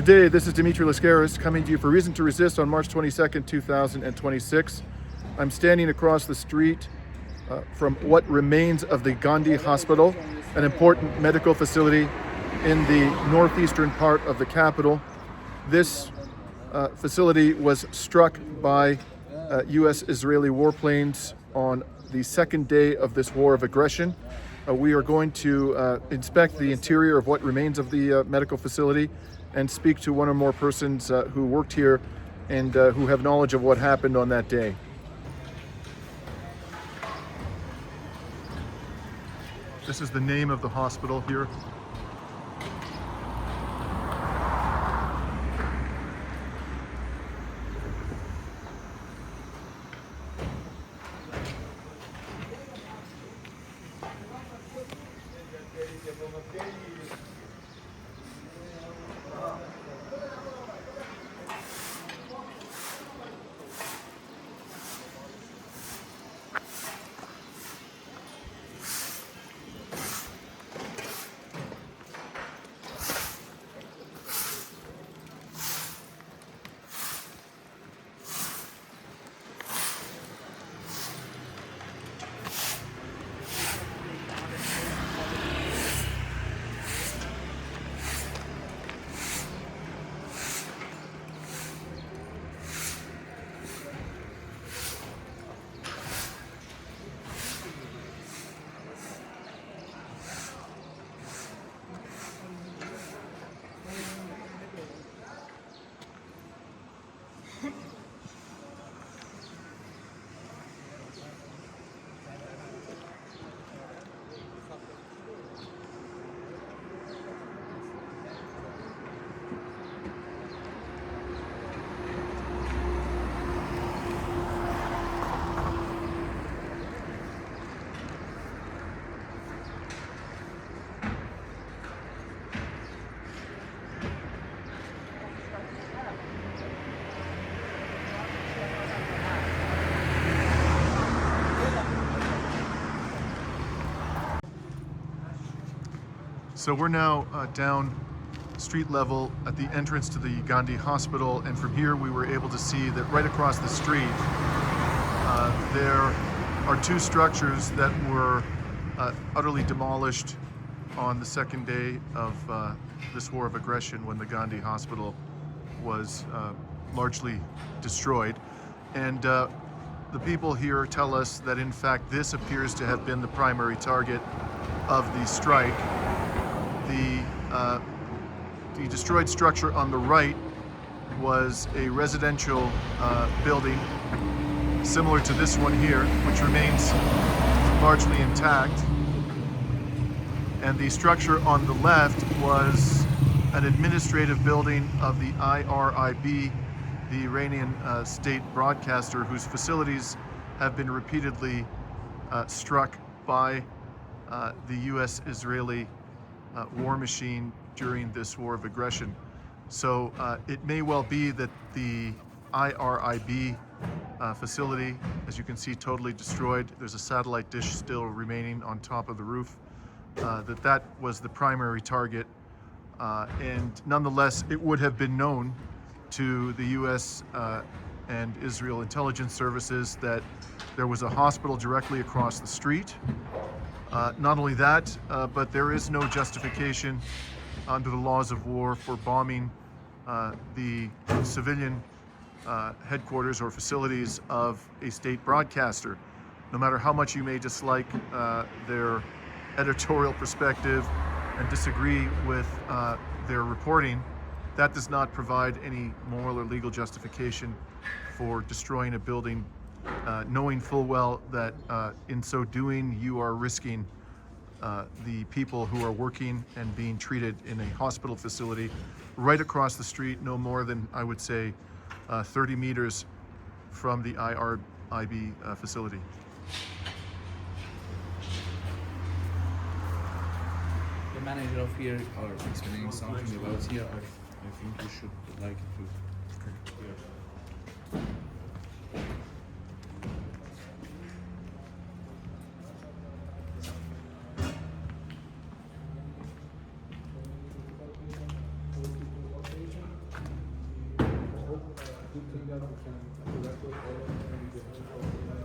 day, this is Dimitri Lascaris coming to you for Reason to Resist on March 22nd, 2026. I'm standing across the street from what remains of the Ghandi Hospital, an important medical facility in the northeastern part of the capital. This facility was struck by U.S.-Israeli warplanes on the second day of this war of aggression. We are going to inspect the interior of what remains of the medical facility and speak to one or more persons who worked here and who have knowledge of what happened on that day. This is the name of the hospital here. So we're now down street level at the entrance to the Ghandi Hospital, and from here we were able to see that right across the street there are two structures that were utterly demolished on the second day of this war of aggression, when the Ghandi Hospital was largely destroyed. And the people here tell us that in fact this appears to have been the primary target of the strike. The destroyed structure on the right was a residential building similar to this one here, which remains largely intact. And the structure on the left was an administrative building of the IRIB, the Iranian state broadcaster, whose facilities have been repeatedly struck by the U.S.-Israeli war machine during this war of aggression. So it may well be that the IRIB facility, as you can see, totally destroyed. There's a satellite dish still remaining on top of the roof. That was the primary target. And nonetheless, it would have been known to the U.S. And Israel intelligence services that there was a hospital directly across the street. Not only that, but there is no justification under the laws of war for bombing the civilian headquarters or facilities of a state broadcaster. No matter how much you may dislike their editorial perspective and disagree with their reporting, that does not provide any moral or legal justification for destroying a building, knowing full well that in so doing you are risking the people who are working and being treated in a hospital facility right across the street, no more than, I would say, 30 meters from the IRIB facility. The manager of here are explaining something about here. I think you should like to hear. can evacuate all of them with the help of the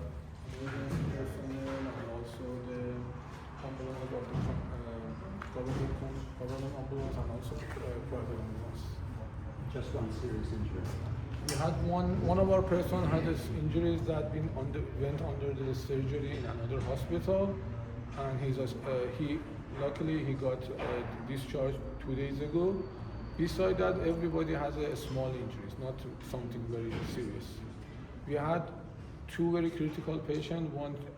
emergency personnel and also the ambulance of the government ambulance and also private ambulance. Just one serious injury. We had one of our person had his injuries that went under the surgery in another hospital, and he luckily he got discharged 2 days ago. Besides that, everybody has a small injuries, not something very serious. We had two very critical patients.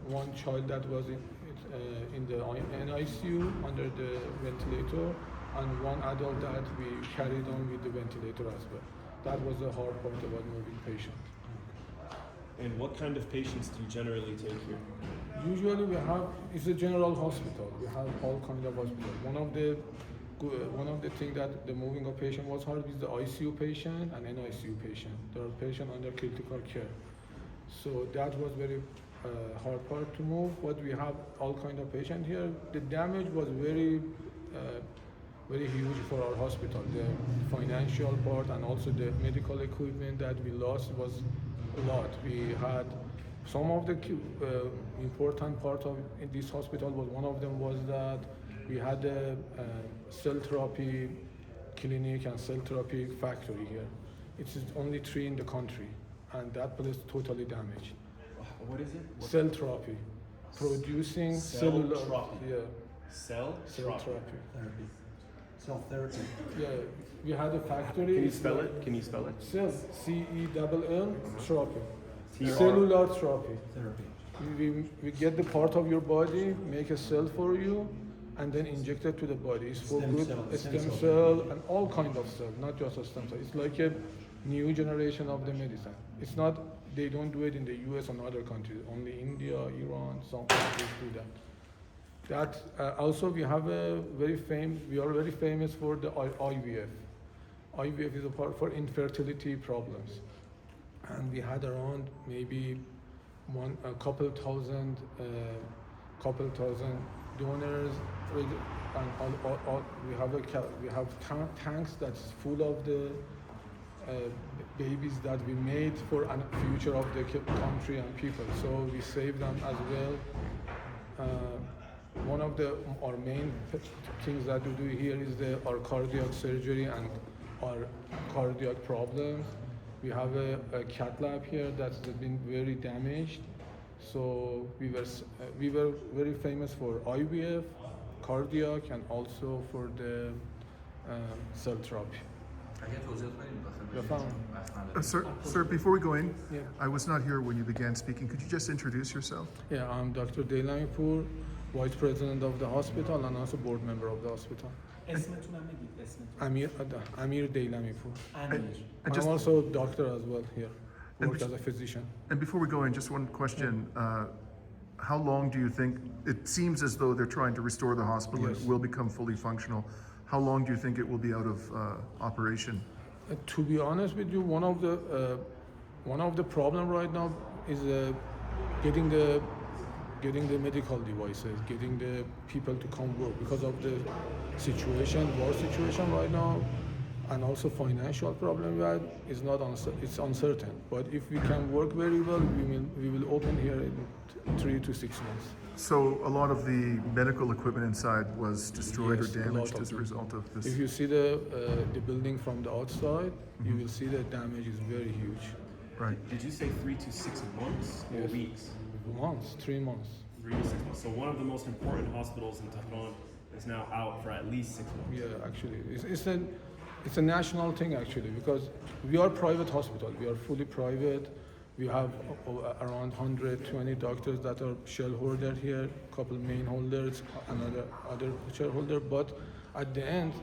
One child that was in the NICU under the ventilator, and one adult that we carried on with the ventilator as well. That was the hard part about moving patients. And what kind of patients do you generally take here? Usually it's a general hospital. We have all kinds of hospitals. One of the things that the moving of patient was hard is the ICU patient and NICU patient. There are patients under critical care. So that was very hard part to move, but we have all kinds of patients here. The damage was very huge for our hospital. The financial part and also the medical equipment that we lost was a lot. We had some of the important part of in this hospital was one of them was that we had a cell therapy clinic and cell therapy factory here. It's only 3 in the country, and that place totally damaged. What is it? Cell therapy, producing Cell cellular. therapy. Yeah, Cell therapy. Therapy. Cell therapy. Yeah, we had a factory. Can you spell it? Can you spell it? Cell, CELL, therapy. TR. Cellular therapy. Therapy. We get the part of your body, make a cell for you, and then inject it to the body. It's for Stem good cell, stem stem cell cell. and all kind of cell, not just a stem cell. It's like a new generation of the medicine. It's not, they don't do it in the US and other countries, only India, Iran, some countries do that. Also we have we are very famous for the IVF. IVF is a part for infertility problems. And we had around maybe a couple thousand donors, and we have tanks that's full of the babies that we made for the future of the country and people. So we save them as well. One of our main things that we do here is our cardiac surgery and our cardiac problems. We have a cath lab here that's been very damaged. So we were very famous for IVF, cardiac, and also for the cell therapy. Sir, before we go in, Yeah. I was not here when you began speaking. Could you just introduce yourself? Yeah, I'm Dr. Deilamipur, Vice President of the hospital and also board member of the hospital. اسمتون هم بگید اسمتون. Amir Deilamipur. امیر. And just, I'm also a doctor as well here, And work which- as a physician. and before we go in, just one question. How long do you think, it seems as though they're trying to restore the hospital and Yes. it will become fully functional. How long do you think it will be out of operation? To be honest with you, one of the problem right now is getting the medical devices, getting the people to come work because of the war situation right now, and also financial problem that is not it's uncertain. But if we can work very well, we will open here in 3 to 6 months. So a lot of the medical equipment inside was destroyed Yes, or a lot damaged of as a them. result of this. If you see the building from the outside, you will see the damage is very huge. Right. Did you say 3 to 6 months or Yes. weeks? Months, 3 months. 3 to 6 months. So one of the most important hospitals in Tehran is now out for at least 6 months. Yeah, actually, it's a national thing actually because we are private hospital. We are fully private. We have around 120 doctors that are shareholder here, couple main holders, another other shareholder. But at the end,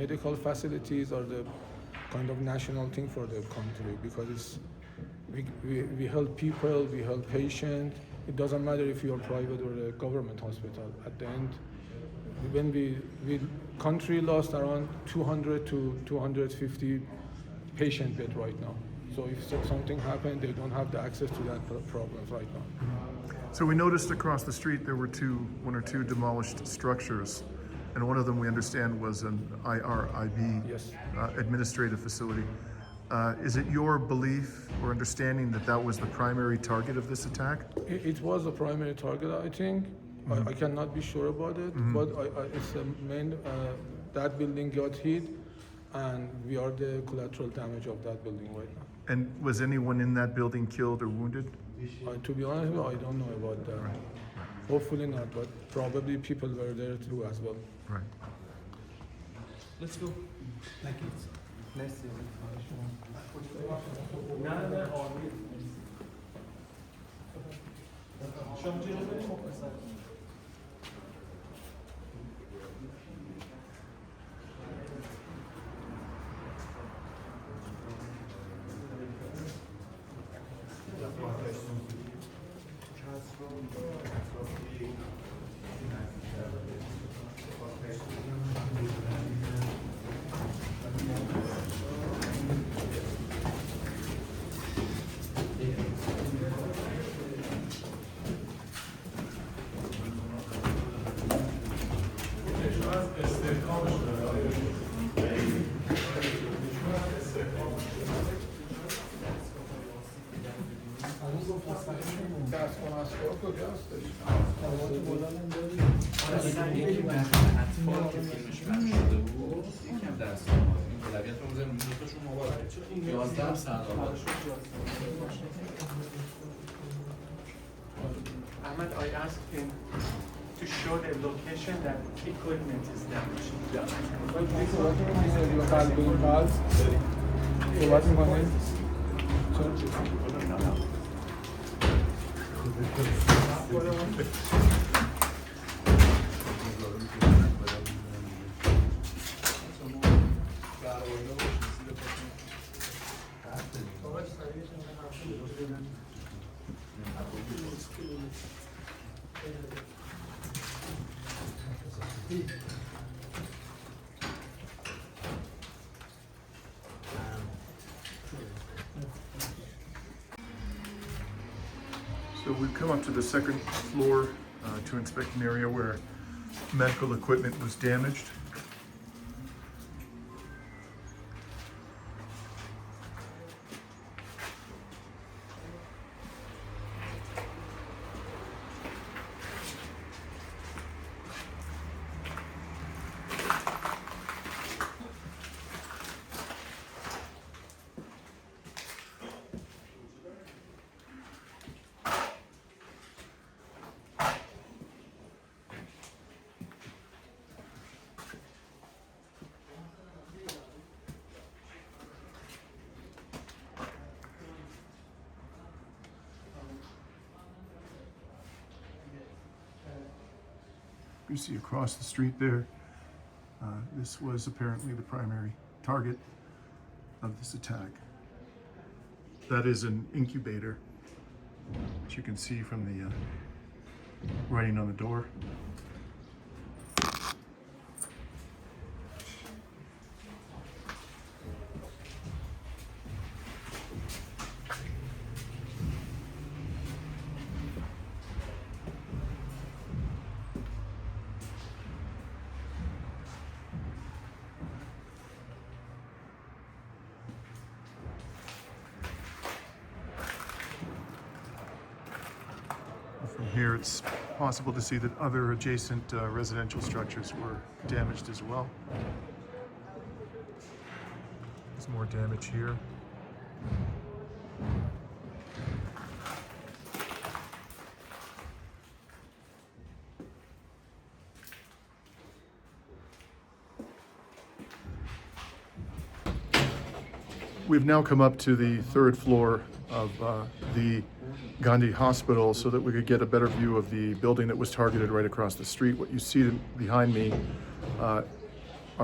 medical facilities are the kind of national thing for the country because we help people, we help patients. It doesn't matter if you are private or a government hospital. At the end, when we country lost around 200 to 250 patient bed right now. So if something happened, they don't have the access to that problems right now. So we noticed across the street there were one or two demolished structures, and one of them we understand was an IRIB Yes. Administrative facility. Is it your belief or understanding that that was the primary target of this attack? It was the primary target, I think. I cannot be sure about it, but it's the main, that building got hit, and we are the collateral damage of that building right now. And was anyone in that building killed or wounded? To be honest with you, I don't know about that. Hopefully not, but probably people were there too as well. Right. Let's go. Thank you. Merci. یکی به اطفال که فیلمش پخش شده بود یکم درس این اولویت رو بزنیم دوتاشون مبارک 11 سردار Ahmed, I asked him to show the location that equipment is damaged. So we've come up to the second floor to inspect an area where medical equipment was damaged. You see across the street there, this was apparently the primary target of this attack. That is an incubator, which you can see from the writing on the door. From here, it's possible to see that other adjacent residential structures were damaged as well. There's more damage here. We've now come up to the third floor of the Ghandi Hospital so that we could get a better view of the building that was targeted right across the street. What you see behind me are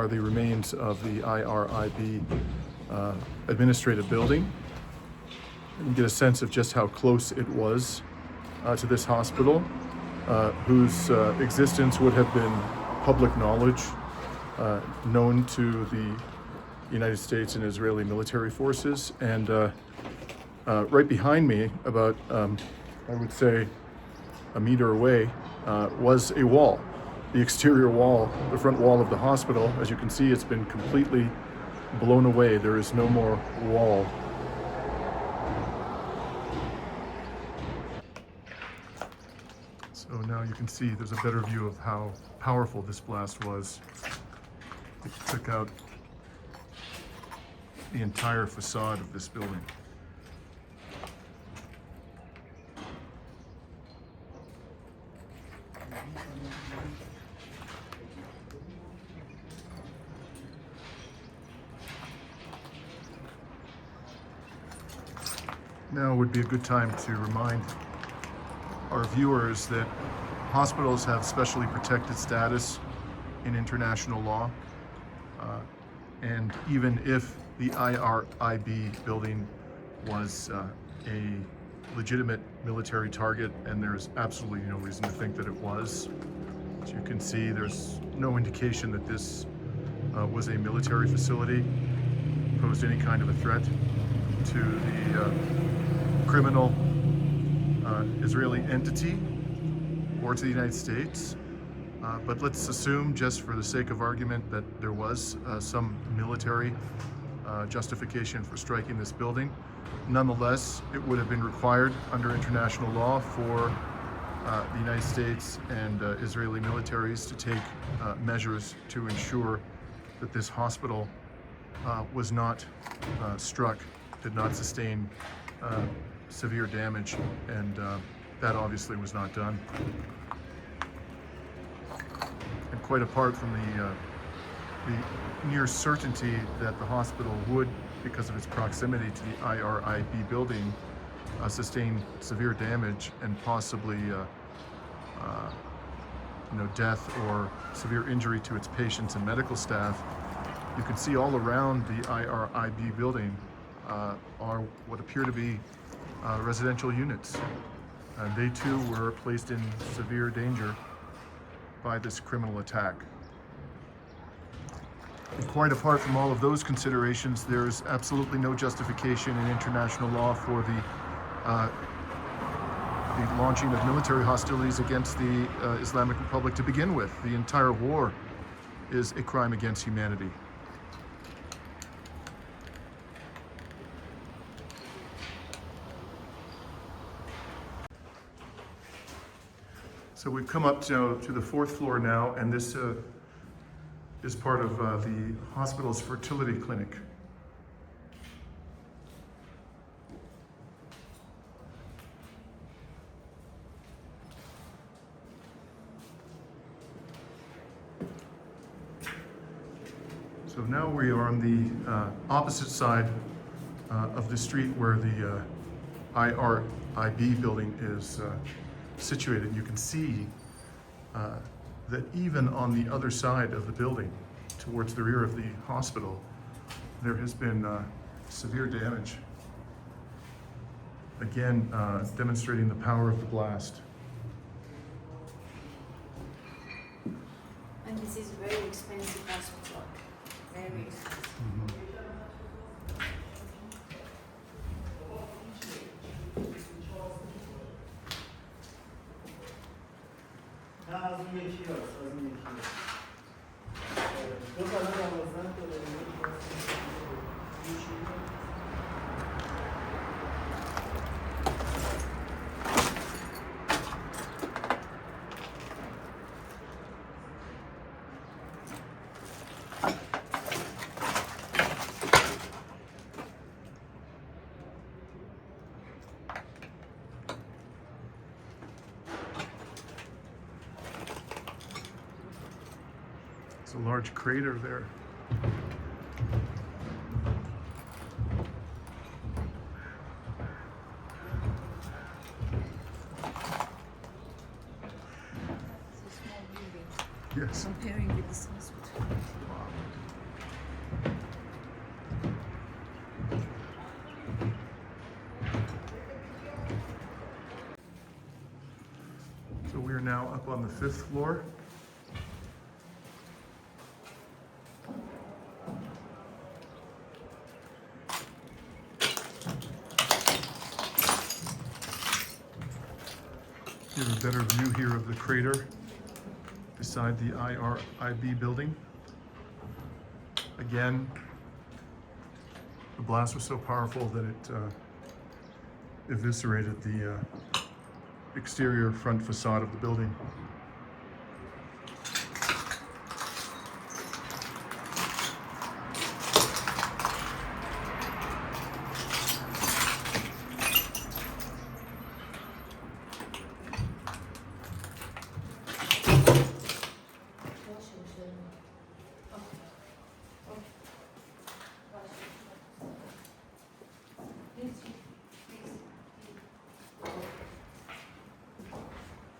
the remains of the IRIB administrative building. You can get a sense of just how close it was to this hospital, whose existence would have been public knowledge, known to the United States and Israeli military forces. And right behind me, about I would say a meter away, was a wall. The exterior wall, the front wall of the hospital. As you can see, it's been completely blown away. There is no more wall. So now you can see there's a better view of how powerful this blast was. It took out the entire facade of this building. Now would be a good time to remind our viewers that hospitals have specially protected status in international law. And even if the IRIB building was a legitimate military target, and there's absolutely no reason to think that it was, as you can see, there's no indication that this was a military facility, posed any kind of a threat to the criminal Israeli entity or to the United States. But let's assume, just for the sake of argument, that there was some military justification for striking this building. Nonetheless, it would have been required under international law for the United States and Israeli militaries to take measures to ensure that this hospital was not struck, did not sustain severe damage, and that obviously was not done. And quite apart from the near certainty that the hospital would, because of its proximity to the IRIB building, sustain severe damage and possibly death or severe injury to its patients and medical staff, you can see all around the IRIB building are what appear to be residential units. And they too were placed in severe danger by this criminal attack. And quite apart from all of those considerations, there's absolutely no justification in international law for the launching of military hostilities against the Islamic Republic to begin with. The entire war is a crime against humanity. So we've come up to the fourth floor now, and this is part of the hospital's fertility clinic. So now we are on the opposite side of the street where the IRIB building is situated. You can see that even on the other side of the building, towards the rear of the hospital, there has been severe damage. Again, demonstrating the power of the blast. And this is very expensive hospital. Very expensive. It's a large crater there. It's a small building. Yes. Comparing with this hospital. So we are now up on the 5th floor. Give a better view here of the crater beside the IRIB building. Again, The blast was so powerful that it eviscerated the exterior front facade of the building.